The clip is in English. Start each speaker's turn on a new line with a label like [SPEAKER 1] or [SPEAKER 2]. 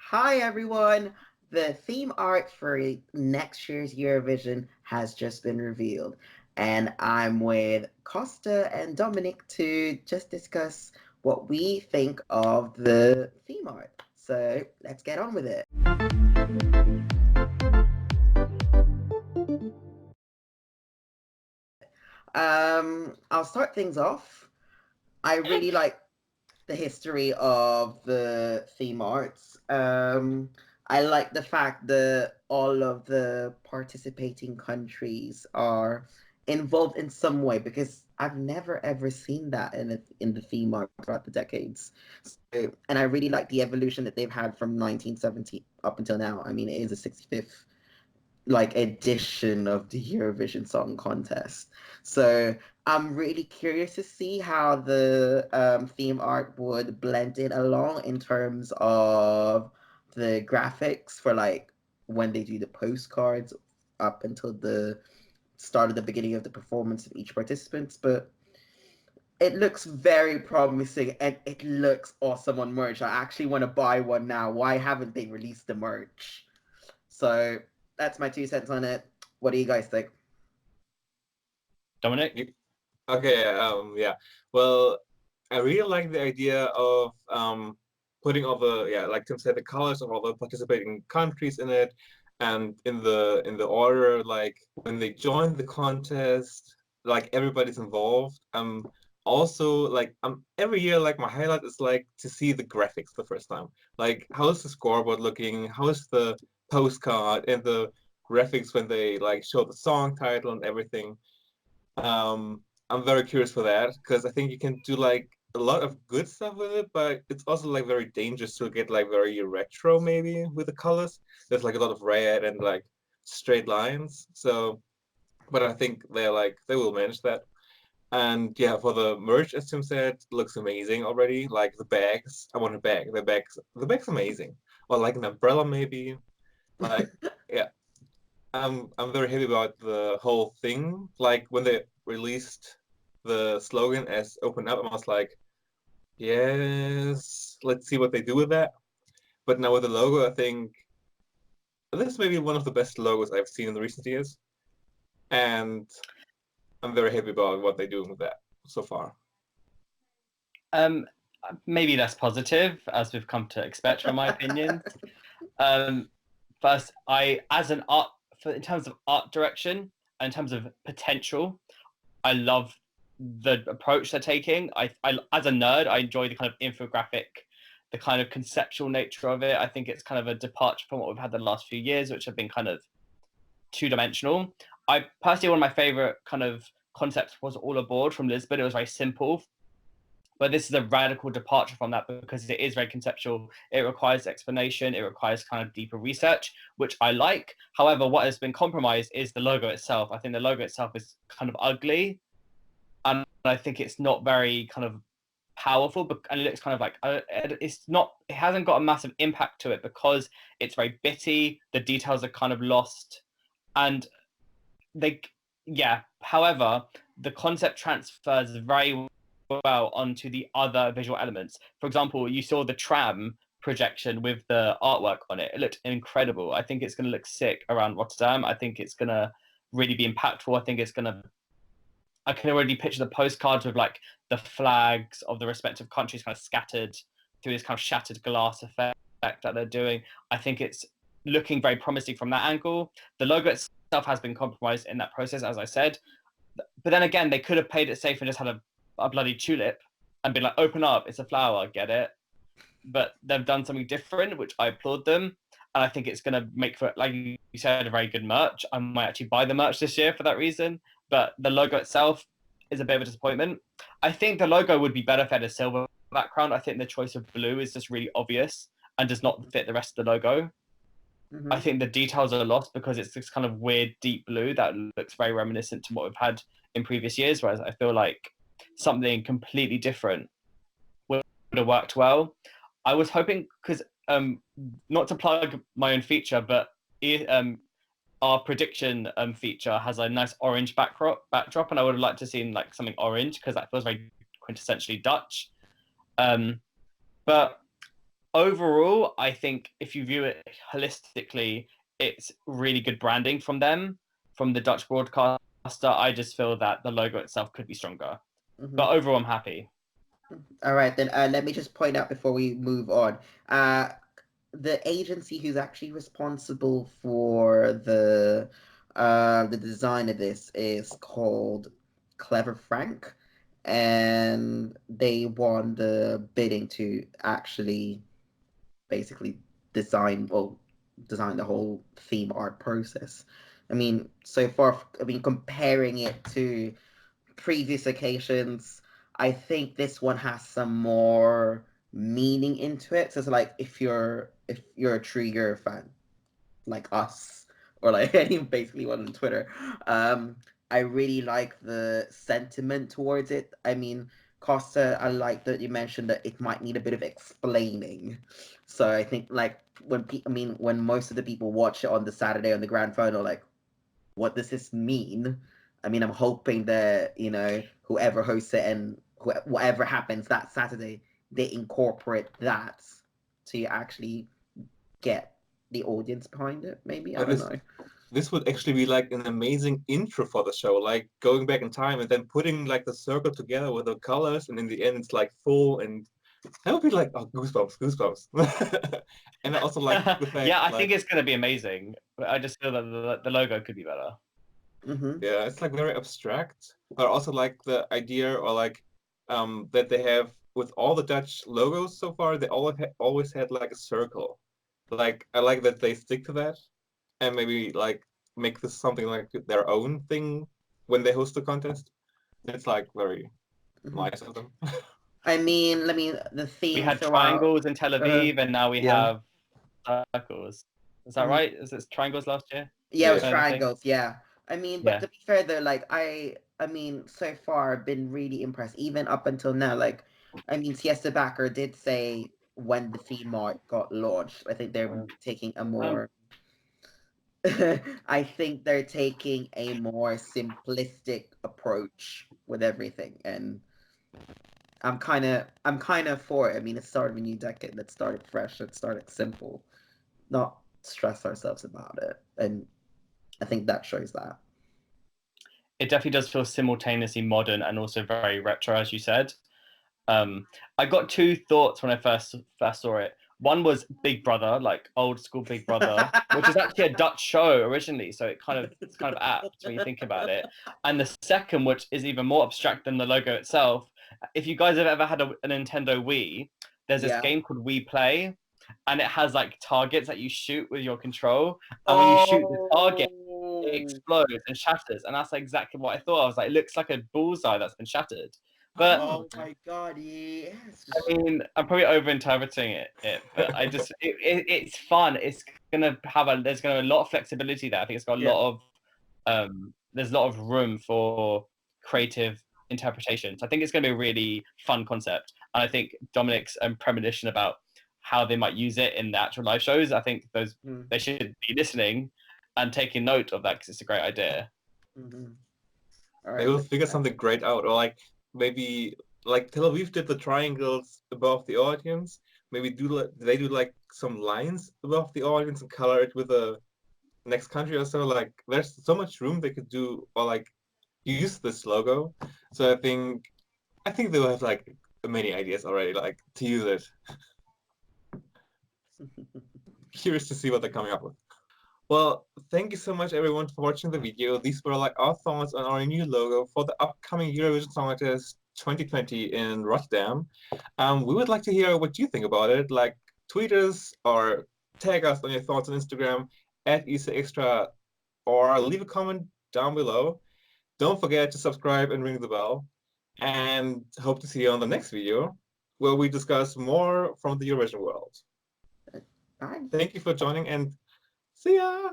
[SPEAKER 1] Hi everyone! The theme art for next year's Eurovision has just been revealed, and I'm with Costa and Dominik to just discuss what we think of the theme art. So let's get on with it. I'll start things off. I really like the history of the theme arts. I like the fact that all of the participating countries are involved in some way because I've never ever seen that in the theme art throughout the decades. And I really like the evolution that they've had from 1970 up until now. I mean, it is a 65th like edition of the Eurovision Song Contest. So I'm really curious to see how the theme art would blend it along in terms of the graphics for like when they do the postcards up until the start of the beginning of the performance of each participant. But it looks very promising and it looks awesome on merch. I actually want to buy one now. Why haven't they released the merch? So that's my 2 cents on it. What do you guys think?
[SPEAKER 2] Dominic?
[SPEAKER 3] Okay, yeah. Well, I really like the idea of putting all the like Tim said, the colors of all the participating countries in it, and in the order, like when they join the contest, like everybody's involved. Also like every year like my highlight is like to see the graphics the first time. Like how is the scoreboard looking? How is the postcard and the graphics when they like show the song title and everything. I'm very curious for that because I think you can do like a lot of good stuff with it, but it's also like very dangerous to get like very retro maybe with the colors. There's like a lot of red and like straight lines. So, but I think they will manage that. And yeah, for the merch, as Tim said, looks amazing already. Like the bags, I want a bag. The bag's amazing. Or like an umbrella maybe. Like yeah, I'm very happy about the whole thing. Like when they released the slogan as "Open Up," I was like, yes, let's see what they do with that. But now with the logo, I think this may be one of the best logos I've seen in the recent years, and I'm very happy about what they're doing with that so far.
[SPEAKER 2] Um, Maybe less positive, as we've come to expect from my opinion. Um, First, as an art, in terms of art direction, and in terms of potential, I love the approach they're taking. As a nerd, I enjoy the kind of infographic, the kind of conceptual nature of it. I think it's kind of a departure from what we've had the last few years, which have been kind of two-dimensional. I personally, one of my favorite kind of concepts was All Aboard from Lisbon. It was very simple, but this is a radical departure from that because it is very conceptual. It requires explanation. It requires kind of deeper research, which I like. However, what has been compromised is the logo itself. I think the logo itself is kind of ugly, and I think it's not very kind of powerful, and it looks kind of like it's not. It hasn't got a massive impact to it because it's very bitty. The details are kind of lost, and they, yeah. However, the concept transfers very well onto the other visual elements. For example, you saw the tram projection with the artwork on it. It looked incredible. I think it's going to look sick around Rotterdam. I think it's going to really be impactful. I think it's going to. I can already picture the postcards with like the flags of the respective countries kind of scattered through this kind of shattered glass effect that they're doing. I think it's looking very promising from that angle. The logo itself has been compromised in that process, as I said. But then again, they could have played it safe and just had a bloody tulip and been like, open up, it's a flower, get it? But they've done something different, which I applaud them. And I think it's going to make for, like you said, a very good merch. I might actually buy the merch this year for that reason. But the logo itself is a bit of a disappointment. I think the logo would be better if it had a silver background. I think the choice of blue is just really obvious and does not fit the rest of the logo.
[SPEAKER 1] Mm-hmm.
[SPEAKER 2] I think the details are lost because it's this kind of weird deep blue that looks very reminiscent to what we've had in previous years, whereas I feel like something completely different would have worked well. I was hoping, because not to plug my own feature, but our prediction feature has a nice orange backdrop, and I would have liked to see like something orange because that feels very quintessentially Dutch. But overall, I think if you view it holistically, it's really good branding from them, from the Dutch broadcaster. I just feel that the logo itself could be stronger. But overall, I'm happy.
[SPEAKER 1] All right, then let me just point out before we move on. The agency who's actually responsible for the design of this is called Clever Frank, and they won the bidding to actually basically design the whole theme art process. I mean, so far, I mean, comparing it to previous occasions, I think this one has some more meaning into it. So it's like if you're a true Euro fan, like us, or like basically one on Twitter, I really like the sentiment towards it. I mean, Costa, I like that you mentioned that it might need a bit of explaining. So I think like when most of the people watch it on the Saturday on the grand final, like, what does this mean? I mean, I'm hoping that, whoever hosts it and whatever happens that Saturday, they incorporate that to actually get the audience behind it. Maybe, I
[SPEAKER 3] But
[SPEAKER 1] don't know.
[SPEAKER 3] this would actually be like an amazing intro for the show, like going back in time and then putting like the circle together with the colors, and in the end it's like full, and that would be like, oh, goosebumps. And I also like the fact,
[SPEAKER 2] Yeah, I
[SPEAKER 3] like,
[SPEAKER 2] think it's going to be amazing. But I just feel that the logo could be better.
[SPEAKER 3] yeah, it's like very abstract, but also like the idea, or like that they have with all the Dutch logos so far, they always had like a circle. Like I like that they stick to that, and maybe like make this something like their own thing when they host the contest. It's like very nice of them.
[SPEAKER 1] I mean, the
[SPEAKER 2] We
[SPEAKER 1] theme
[SPEAKER 2] had
[SPEAKER 1] throughout.
[SPEAKER 2] triangles in Tel Aviv, and now we
[SPEAKER 1] Yeah.
[SPEAKER 2] have circles. Is that
[SPEAKER 1] Mhm.
[SPEAKER 2] right? Is it triangles last year?
[SPEAKER 1] Yeah, it was
[SPEAKER 3] Yeah.
[SPEAKER 2] Kind of thing?
[SPEAKER 1] triangles. Yeah. I mean, but
[SPEAKER 2] Yeah.
[SPEAKER 1] to be fair though, like I mean, so far I've been really impressed, even up until now. Like, I mean, Siesta Backer did say when the theme art got launched, I think they're taking a
[SPEAKER 2] Um,
[SPEAKER 1] more, I think they're taking a more simplistic approach with everything, and I'm kind of for it. I mean, it started a new decade. Let's start it fresh. Let's start it simple, not stress ourselves about it, and I think that shows that.
[SPEAKER 2] it definitely does feel simultaneously modern and also very retro, as you said. I got two thoughts when I first saw it. One was Big Brother, like old school Big Brother, which is actually a Dutch show originally, so it's kind of apt when you think about it. And the second, which is even more abstract than the logo itself, if you guys have ever had a Nintendo Wii, there's this
[SPEAKER 1] Yeah.
[SPEAKER 2] game called Wii Play, and it has like targets that you shoot with your control, and when you shoot the target, it explodes and shatters, and that's exactly what I thought. I was like, it looks like a bullseye that's been shattered. But
[SPEAKER 1] Oh my god, yes.
[SPEAKER 2] I mean, I'm probably overinterpreting it, but it's fun. It's gonna have there's gonna be a lot of flexibility there. I think it's got a
[SPEAKER 1] Yeah.
[SPEAKER 2] lot of there's a lot of room for creative interpretations. I think it's gonna be a really fun concept, and I think Dominic's premonition about how they might use it in the actual live shows. I think they should be listening and taking note of that because it's a great idea.
[SPEAKER 1] Mm-hmm. All
[SPEAKER 3] They
[SPEAKER 1] right.
[SPEAKER 3] will figure something great out, or like maybe like Tel Aviv did the triangles above the audience. Maybe they do like some lines above the audience and color it with a next country or so. Like there's so much room they could do, or like use this logo. So I think they will have like many ideas already, like to use it. Curious to see what they're coming up with. Well, thank you so much everyone for watching the video. These were like our thoughts on our new logo for the upcoming Eurovision Song Contest 2020 in Rotterdam. We would like to hear what you think about it. Like tweet us or tag us on your thoughts on Instagram at ESCXTRA, or leave a comment down below. Don't forget to subscribe and ring the bell. And hope to see you on the next video where we discuss more from the Eurovision world.
[SPEAKER 1] Bye.
[SPEAKER 3] Thank you for joining, and see ya!